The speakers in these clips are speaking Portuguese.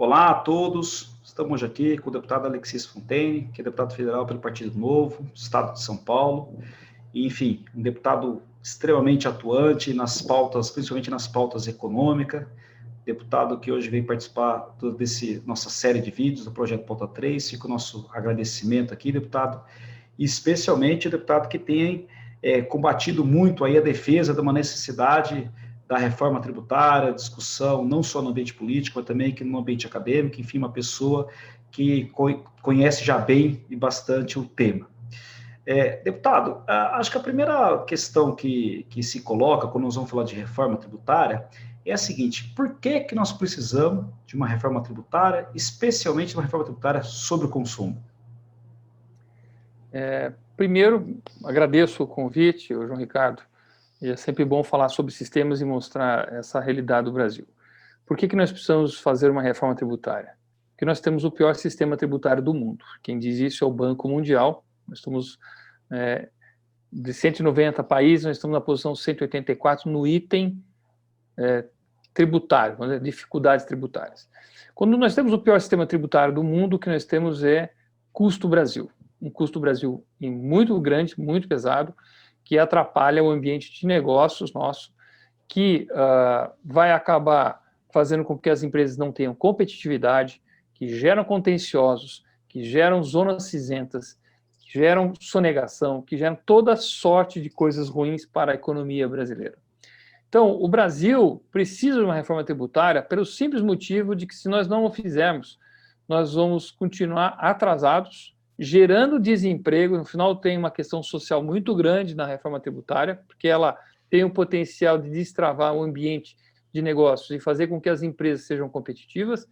Olá a todos, estamos aqui com o deputado Alexis Fontaine, que é deputado federal pelo Partido Novo, Estado de São Paulo, e, enfim, um deputado extremamente atuante nas pautas, principalmente nas pautas econômicas, deputado que hoje vem participar desse nossa série de vídeos do Projeto Pauta 3, fica o nosso agradecimento aqui, deputado, e especialmente o deputado que tem combatido muito aí a defesa de uma necessidade da reforma tributária, discussão não só no ambiente político, mas também aqui no ambiente acadêmico, enfim, uma pessoa que conhece já bem e bastante o tema. Deputado, acho que a primeira questão que se coloca quando nós vamos falar de reforma tributária é a seguinte: por que nós precisamos de uma reforma tributária, especialmente uma reforma tributária sobre o consumo? Primeiro, agradeço o convite, João Ricardo. E é sempre bom falar sobre sistemas e mostrar essa realidade do Brasil. Por que nós precisamos fazer uma reforma tributária? Porque nós temos o pior sistema tributário do mundo. Quem diz isso é o Banco Mundial. Nós estamos, de 190 países, nós estamos na posição 184 no item tributário, dificuldades tributárias. Quando nós temos o pior sistema tributário do mundo, o que nós temos é custo Brasil. Um custo Brasil muito grande, muito pesado, que atrapalha o ambiente de negócios nosso, que vai acabar fazendo com que as empresas não tenham competitividade, que geram contenciosos, que geram zonas cinzentas, que geram sonegação, que geram toda sorte de coisas ruins para a economia brasileira. Então, o Brasil precisa de uma reforma tributária pelo simples motivo de que, se nós não o fizermos, nós vamos continuar atrasados, gerando desemprego. No final, tem uma questão social muito grande na reforma tributária, porque ela tem o potencial de destravar o ambiente de negócios e fazer com que as empresas sejam competitivas.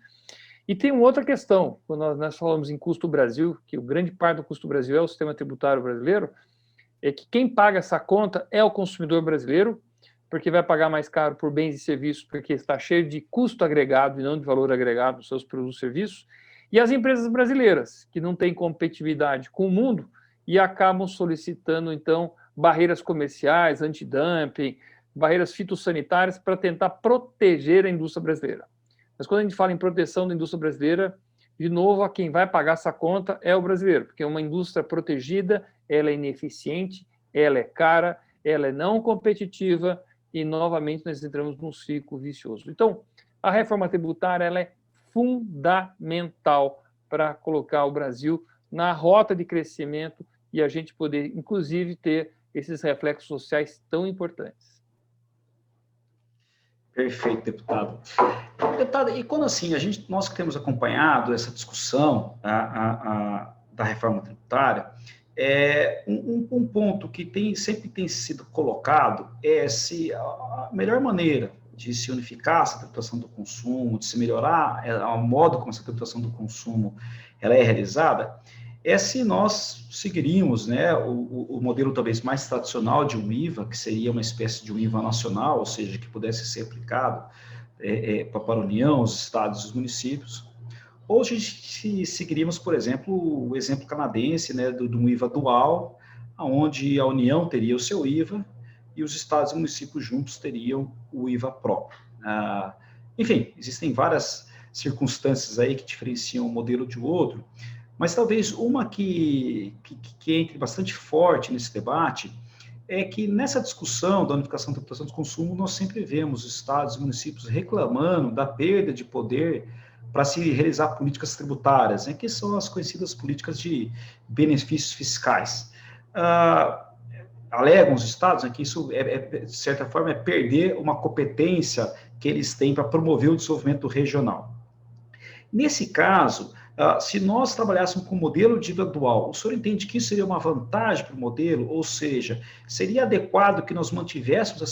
E tem uma outra questão, quando nós falamos em custo Brasil, que o grande parte do custo Brasil é o sistema tributário brasileiro, é que quem paga essa conta é o consumidor brasileiro, porque vai pagar mais caro por bens e serviços, porque está cheio de custo agregado e não de valor agregado nos seus produtos e serviços. E as empresas brasileiras, que não têm competitividade com o mundo e acabam solicitando, então, barreiras comerciais, antidumping, barreiras fitossanitárias para tentar proteger a indústria brasileira. Mas quando a gente fala em proteção da indústria brasileira, de novo, quem vai pagar essa conta é o brasileiro, porque uma indústria protegida, ela é ineficiente, ela é cara, ela é não competitiva e, novamente, nós entramos num ciclo vicioso. Então, a reforma tributária ela é fundamental para colocar o Brasil na rota de crescimento e a gente poder, inclusive, ter esses reflexos sociais tão importantes. Perfeito, deputado. Deputado, e quando assim, nós que temos acompanhado essa discussão da reforma tributária, um ponto que sempre tem sido colocado é se a melhor maneira de se unificar essa tributação do consumo, de se melhorar o modo como essa tributação do consumo ela é realizada, é se nós seguiríamos, né, o modelo talvez mais tradicional de um IVA, que seria uma espécie de um IVA nacional, ou seja, que pudesse ser aplicado para a União, os estados e os municípios, ou a gente seguiríamos, por exemplo, o exemplo canadense, né, de um IVA dual, onde a União teria o seu IVA e os estados e municípios juntos teriam o IVA próprio. Enfim, existem várias circunstâncias aí que diferenciam um modelo de outro, mas talvez uma que entre bastante forte nesse debate é que nessa discussão da unificação da tributação do consumo, nós sempre vemos os estados e municípios reclamando da perda de poder para se realizar políticas tributárias, né, que são as conhecidas políticas de benefícios fiscais. Alegam os estados, né, que isso, de certa forma, é perder uma competência que eles têm para promover o desenvolvimento regional. Nesse caso, se nós trabalhássemos com o modelo de IVA dual, o senhor entende que isso seria uma vantagem para o modelo? Ou seja, seria adequado que nós mantivéssemos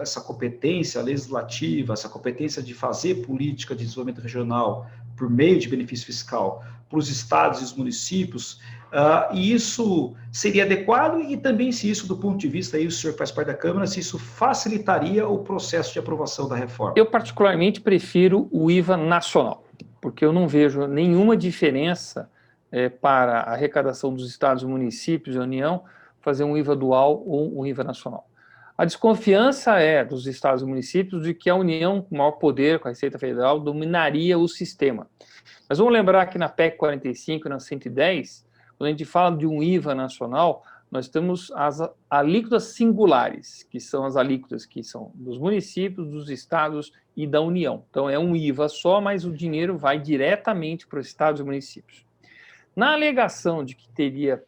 essa competência legislativa, essa competência de fazer política de desenvolvimento regional por meio de benefício fiscal para os estados e os municípios, e isso seria adequado? E também se isso, do ponto de vista, aí o senhor faz parte da Câmara, se isso facilitaria o processo de aprovação da reforma? Eu particularmente prefiro o IVA nacional, porque eu não vejo nenhuma diferença para a arrecadação dos estados, municípios e União fazer um IVA dual ou um IVA nacional. A desconfiança é dos estados e municípios de que a União, com maior poder, com a Receita Federal, dominaria o sistema. Mas vamos lembrar que na PEC 45 e na 110, quando a gente fala de um IVA nacional, nós temos as alíquotas singulares, que são as alíquotas que são dos municípios, dos estados e da União. Então é um IVA só, mas o dinheiro vai diretamente para os estados e municípios. Na alegação de que teria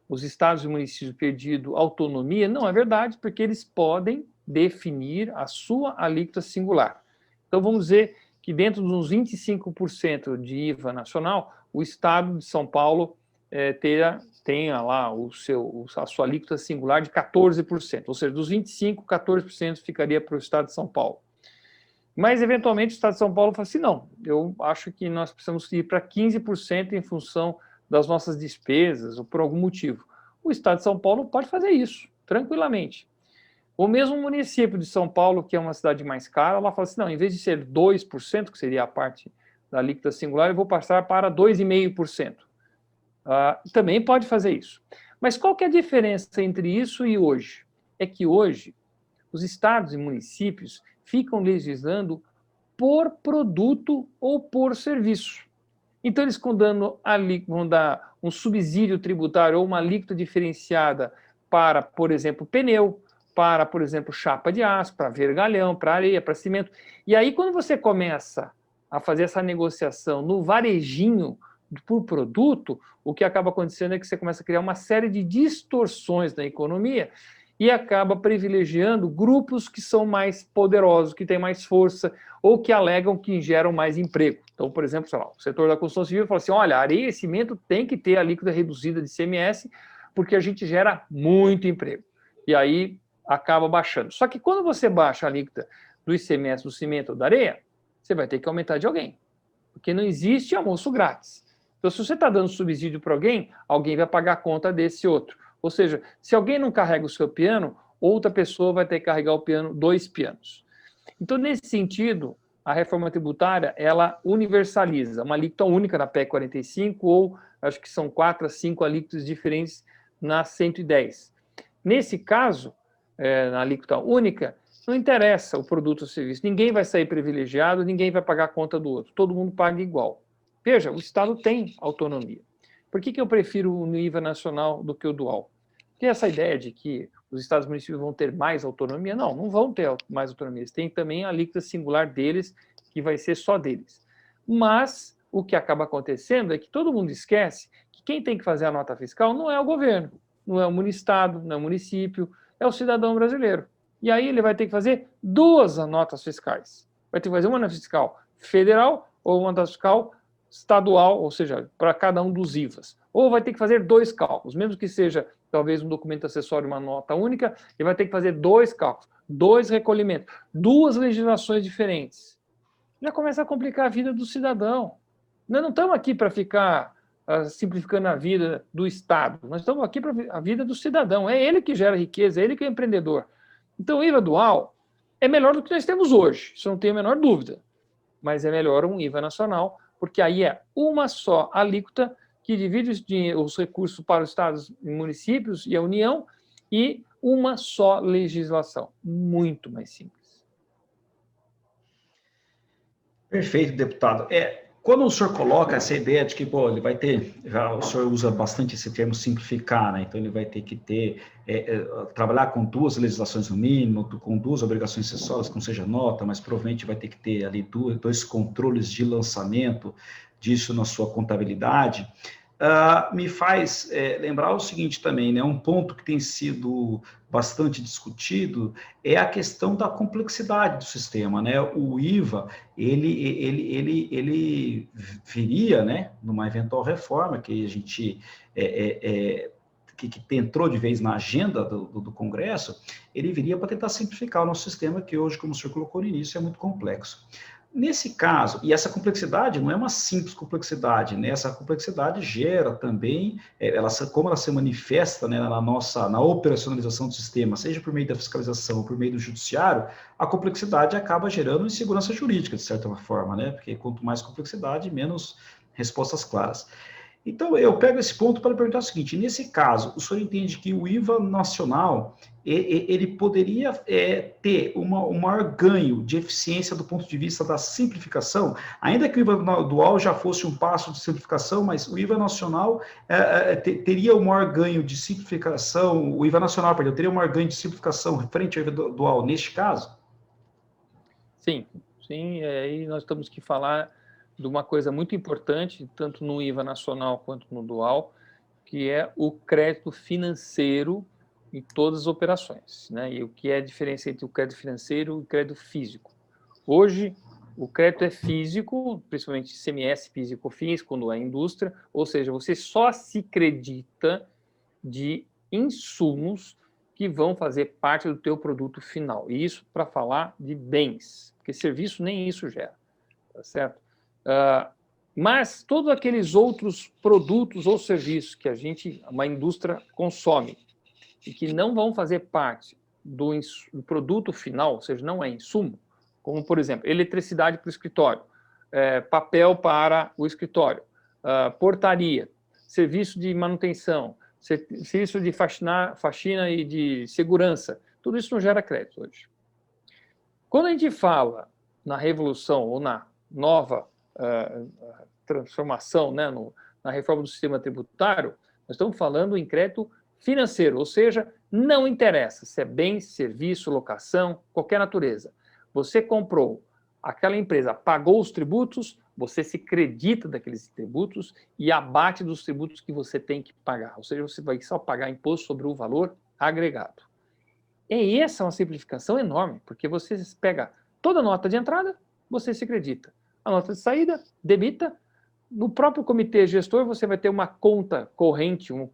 os estados e municípios perdido autonomia, não é verdade, porque eles podem definir a sua alíquota singular. Então, vamos dizer que dentro dos 25% de IVA nacional, o estado de São Paulo tenha lá a sua alíquota singular de 14%, ou seja, dos 25%, 14% ficaria para o estado de São Paulo. Mas, eventualmente, o estado de São Paulo fala assim, não, eu acho que nós precisamos ir para 15% em função das nossas despesas ou por algum motivo. O estado de São Paulo pode fazer isso, tranquilamente. O mesmo município de São Paulo, que é uma cidade mais cara, ela fala assim, não, em vez de ser 2%, que seria a parte da alíquota singular, eu vou passar para 2,5%. Também pode fazer isso. Mas qual que é a diferença entre isso e hoje? É que hoje os estados e municípios ficam legislando por produto ou por serviço. Então, eles vão dar um subsídio tributário ou uma alíquota diferenciada para, por exemplo, pneu, para, por exemplo, chapa de aço, para vergalhão, para areia, para cimento. E aí, quando você começa a fazer essa negociação no varejinho por produto, o que acaba acontecendo é que você começa a criar uma série de distorções na economia e acaba privilegiando grupos que são mais poderosos, que têm mais força, ou que alegam que geram mais emprego. Então, por exemplo, sei lá, o setor da construção civil fala assim, olha, areia e cimento tem que ter a alíquota reduzida de ICMS, porque a gente gera muito emprego. E aí acaba baixando. Só que quando você baixa a alíquota do ICMS, do cimento ou da areia, você vai ter que aumentar de alguém, porque não existe almoço grátis. Então, se você está dando subsídio para alguém vai pagar a conta desse outro. Ou seja, se alguém não carrega o seu piano, outra pessoa vai ter que carregar o piano, 2 pianos. Então, nesse sentido, a reforma tributária, ela universaliza uma alíquota única na PEC 45 ou acho que são 4 a 5 alíquotas diferentes na 110. Nesse caso, na alíquota única, não interessa o produto ou serviço. Ninguém vai sair privilegiado, ninguém vai pagar a conta do outro. Todo mundo paga igual. Veja, o Estado tem autonomia. Por que eu prefiro o IVA nacional do que o dual? Porque essa ideia de que os estados e municípios vão ter mais autonomia, não vão ter mais autonomia. Eles têm também a alíquota singular deles, que vai ser só deles. Mas o que acaba acontecendo é que todo mundo esquece que quem tem que fazer a nota fiscal não é o governo, não é o estado, não é o município, é o cidadão brasileiro. E aí ele vai ter que fazer 2 notas fiscais. Vai ter que fazer uma nota fiscal federal ou uma nota fiscal estadual, ou seja, para cada um dos IVAs. Ou vai ter que fazer 2 cálculos, mesmo que seja talvez um documento acessório, uma nota única, ele vai ter que fazer 2 cálculos, 2 recolhimentos, 2 legislações diferentes. Já começa a complicar a vida do cidadão. Nós não estamos aqui para ficar simplificando a vida do Estado, nós estamos aqui para a vida do cidadão. É ele que gera riqueza, é ele que é empreendedor. Então, o IVA dual é melhor do que nós temos hoje, isso não tem a menor dúvida. Mas é melhor um IVA nacional, porque aí é uma só alíquota que divide os recursos para os estados e municípios e a União e uma só legislação. Muito mais simples. Perfeito, deputado. Quando o senhor coloca essa ideia de que, ele vai ter, o senhor usa bastante esse termo simplificar, né? Então ele vai ter que ter, trabalhar com 2 legislações no mínimo, com 2 obrigações acessórias, que não seja nota, mas provavelmente vai ter que ter ali 2 controles de lançamento disso na sua contabilidade. Me faz lembrar o seguinte também, né? Um ponto que tem sido bastante discutido é a questão da complexidade do sistema, né? O IVA, ele viria, né, numa eventual reforma que a gente que entrou de vez na agenda do Congresso, ele viria para tentar simplificar o nosso sistema, que hoje, como o senhor colocou no início, é muito complexo. Nesse caso, e essa complexidade não é uma simples complexidade, né? Essa complexidade gera também, como ela se manifesta, né, na operacionalização do sistema, seja por meio da fiscalização ou por meio do judiciário, a complexidade acaba gerando insegurança jurídica, de certa forma, né? Porque quanto mais complexidade, menos respostas claras. Então, eu pego esse ponto para perguntar o seguinte: nesse caso, o senhor entende que o IVA nacional ele poderia ter um maior ganho de eficiência do ponto de vista da simplificação, ainda que o IVA dual já fosse um passo de simplificação, mas o IVA nacional teria o maior ganho de simplificação, o IVA nacional, perdão, teria o maior ganho de simplificação referente ao IVA dual neste caso? Sim, sim, aí nós temos que falar de uma coisa muito importante, tanto no IVA nacional quanto no dual, que é o crédito financeiro em todas as operações, né? E o que é a diferença entre o crédito financeiro e o crédito físico? Hoje, o crédito é físico, principalmente ICMS, PIS e COFINS, quando é indústria, ou seja, você só se credita de insumos que vão fazer parte do teu produto final. E isso para falar de bens, porque serviço nem isso gera, tá certo? Mas todos aqueles outros produtos ou serviços que uma indústria consome e que não vão fazer parte do produto final, ou seja, não é insumo, como, por exemplo, eletricidade para o escritório, papel para o escritório, portaria, serviço de manutenção, serviço de faxina e de segurança, tudo isso não gera crédito hoje. Quando a gente fala na revolução ou na nova transformação, né, na reforma do sistema tributário, nós estamos falando em crédito financeiro, ou seja, não interessa se é bem, serviço, locação, qualquer natureza. Você comprou, aquela empresa pagou os tributos, você se credita daqueles tributos e abate dos tributos que você tem que pagar, ou seja, você vai só pagar imposto sobre o valor agregado. E essa é uma simplificação enorme, porque você pega toda nota de entrada, você se acredita. A nota de saída, debita. No próprio comitê gestor, você vai ter uma conta corrente, uma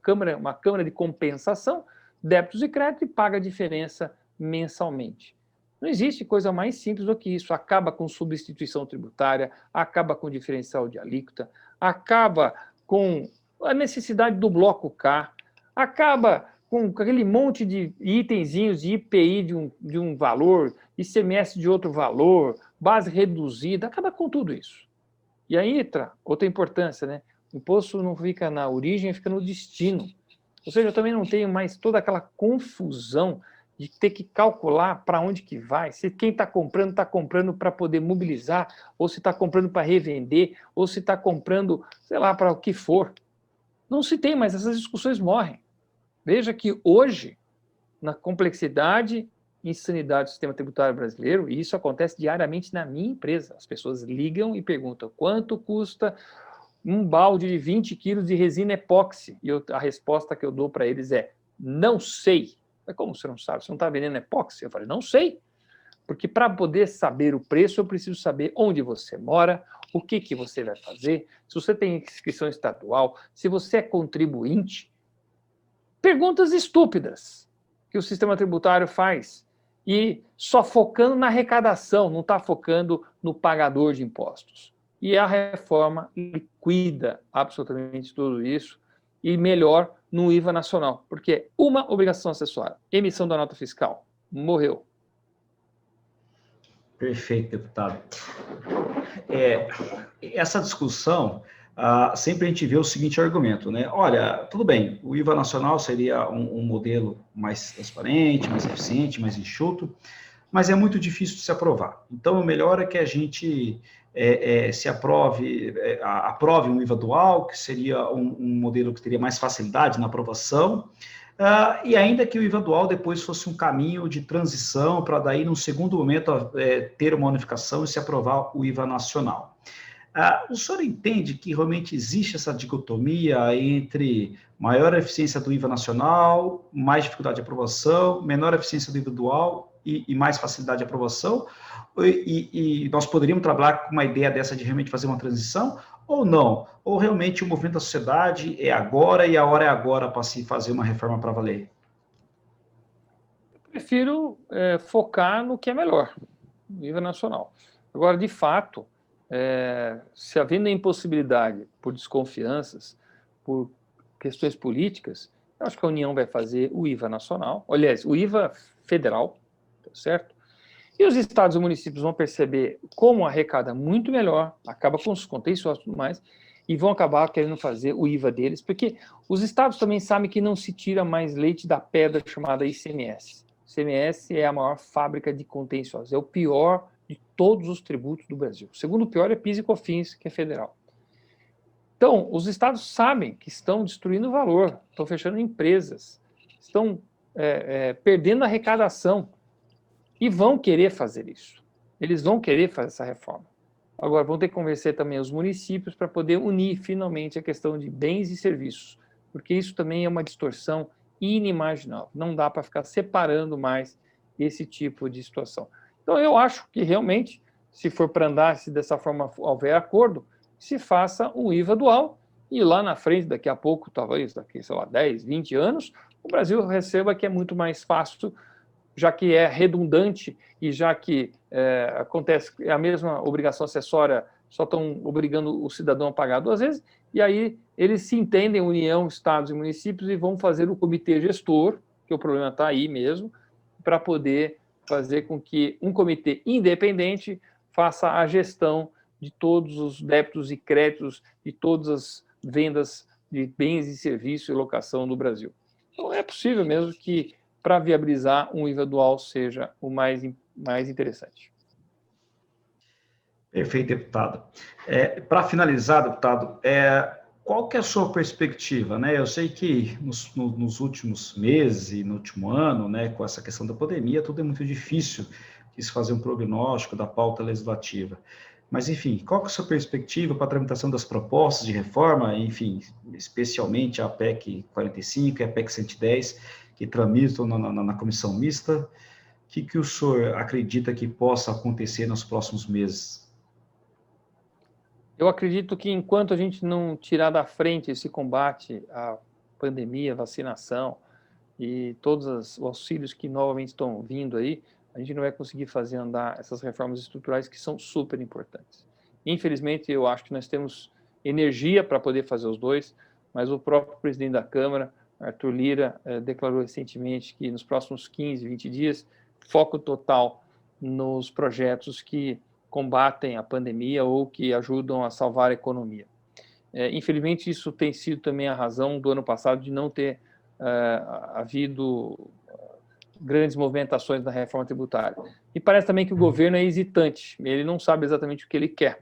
câmara de compensação, débitos e crédito, e paga a diferença mensalmente. Não existe coisa mais simples do que isso. Acaba com substituição tributária, acaba com diferencial de alíquota, acaba com a necessidade do bloco K, acaba com aquele monte de itenzinhos de IPI de um valor, ICMS de outro valor, base reduzida, acaba com tudo isso. E aí entra outra importância, né? O imposto não fica na origem, fica no destino. Ou seja, eu também não tenho mais toda aquela confusão de ter que calcular para onde que vai, se quem está comprando para poder mobilizar, ou se está comprando para revender, ou se está comprando, sei lá, para o que for. Não se tem mais, essas discussões morrem. Veja que hoje, na complexidade e insanidade do sistema tributário brasileiro, e isso acontece diariamente na minha empresa, as pessoas ligam e perguntam quanto custa um balde de 20 quilos de resina epóxi, e a resposta que eu dou para eles é, não sei. Mas como você não sabe? Você não está vendendo epóxi? Eu falei, não sei, porque para poder saber o preço, eu preciso saber onde você mora, o que você vai fazer, se você tem inscrição estadual, se você é contribuinte. Perguntas estúpidas que o sistema tributário faz e só focando na arrecadação, não está focando no pagador de impostos. E a reforma liquida absolutamente tudo isso e melhor no IVA nacional, porque uma obrigação acessória, emissão da nota fiscal, morreu. Perfeito, deputado. Essa discussão, sempre a gente vê o seguinte argumento, né? Olha, tudo bem, o IVA nacional seria um modelo mais transparente, mais eficiente, mais enxuto, mas é muito difícil de se aprovar. Então, o melhor é que a gente se aprove um IVA dual, que seria um modelo que teria mais facilidade na aprovação, e ainda que o IVA dual depois fosse um caminho de transição para daí, num segundo momento, ter uma unificação e se aprovar o IVA nacional. O senhor entende que realmente existe essa dicotomia entre maior eficiência do IVA nacional, mais dificuldade de aprovação, menor eficiência do IVA dual e mais facilidade de aprovação? E nós poderíamos trabalhar com uma ideia dessa de realmente fazer uma transição? Ou não? Ou realmente o movimento da sociedade é agora e a hora é agora para se fazer uma reforma para valer? Eu prefiro focar no que é melhor, no IVA nacional. Agora, de fato, se havendo a impossibilidade por desconfianças, por questões políticas, eu acho que a União vai fazer o IVA nacional, aliás, o IVA federal, tá certo? E os estados e municípios vão perceber como arrecada muito melhor, acaba com os contenciosos e tudo mais, e vão acabar querendo fazer o IVA deles, porque os estados também sabem que não se tira mais leite da pedra chamada ICMS. O ICMS é a maior fábrica de contenciosos, é o pior de todos os tributos do Brasil. O segundo pior é PIS e COFINS, que é federal. Então, os estados sabem que estão destruindo o valor, estão fechando empresas, estão perdendo a arrecadação e vão querer fazer isso. Eles vão querer fazer essa reforma. Agora, vão ter que convencer também os municípios para poder unir finalmente a questão de bens e serviços, porque isso também é uma distorção inimaginável. Não dá para ficar separando mais esse tipo de situação. Então, eu acho que realmente, se for para andar, se dessa forma houver acordo, se faça um IVA dual e lá na frente, daqui a pouco, talvez daqui, sei lá, 10, 20 anos, o Brasil receba, que é muito mais fácil, já que é redundante e já que acontece a mesma obrigação acessória, só estão obrigando o cidadão a pagar 2 vezes, e aí eles se entendem, União, Estados e municípios, e vão fazer o comitê gestor, que o problema está aí mesmo, para poder fazer com que um comitê independente faça a gestão de todos os débitos e créditos, de todas as vendas de bens e serviços e locação do Brasil. Então, é possível mesmo que, para viabilizar, um IVA dual seja o mais interessante. Perfeito, deputado. Para finalizar, deputado, qual que é a sua perspectiva, né? Eu sei que nos últimos meses e no último ano, né, com essa questão da pandemia, tudo é muito difícil de se fazer um prognóstico da pauta legislativa. Mas, enfim, qual que é a sua perspectiva para a tramitação das propostas de reforma, enfim, especialmente a PEC 45 e a PEC 110, que tramitam na comissão mista? O que o senhor acredita que possa acontecer nos próximos meses? Eu acredito que enquanto a gente não tirar da frente esse combate à pandemia, vacinação e todos os auxílios que novamente estão vindo aí, a gente não vai conseguir fazer andar essas reformas estruturais que são super importantes. Infelizmente, eu acho que nós temos energia para poder fazer os dois, mas o próprio presidente da Câmara, Arthur Lira, declarou recentemente que nos próximos 15, 20 dias, foco total nos projetos que combatem a pandemia ou que ajudam a salvar a economia. Infelizmente, isso tem sido também a razão do ano passado de não ter havido grandes movimentações na reforma tributária. E parece também que o governo é hesitante, ele não sabe exatamente o que ele quer.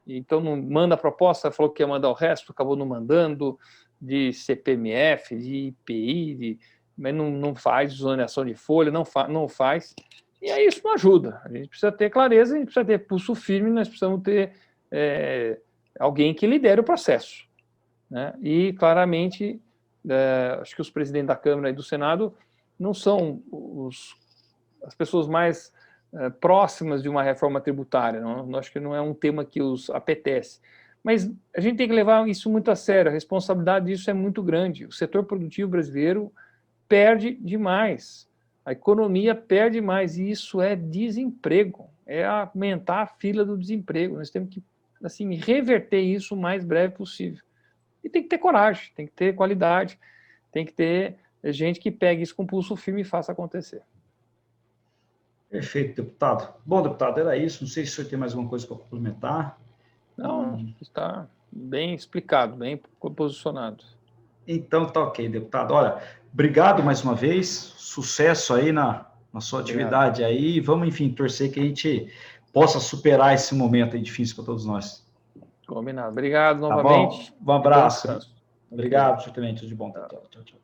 Então, não manda a proposta, falou que ia mandar o resto, acabou não mandando, de CPMF, de IPI, mas não faz exoneração de folha, não faz. E aí isso não ajuda. A gente precisa ter clareza, a gente precisa ter pulso firme, nós precisamos ter alguém que lidere o processo, né? E, claramente, acho que os presidentes da Câmara e do Senado não são as pessoas mais próximas de uma reforma tributária. Não, acho que não é um tema que os apetece. Mas a gente tem que levar isso muito a sério, a responsabilidade disso é muito grande. O setor produtivo brasileiro perde demais, a economia perde mais, e isso é desemprego, é aumentar a fila do desemprego. Nós temos que, assim, reverter isso o mais breve possível. E tem que ter coragem, tem que ter qualidade, tem que ter gente que pegue isso com pulso firme e faça acontecer. Perfeito, deputado. Bom, deputado, era isso. Não sei se o senhor tem mais alguma coisa para complementar. Não, está bem explicado, bem posicionado. Então, tá ok, deputado. Olha, obrigado mais uma vez. Sucesso aí na sua atividade aí. Vamos, enfim, torcer que a gente possa superar esse momento aí difícil para todos nós. Combinado. Obrigado novamente. Tá bom? Um abraço. Obrigado, certamente. Tudo de bom. Tchau, tchau.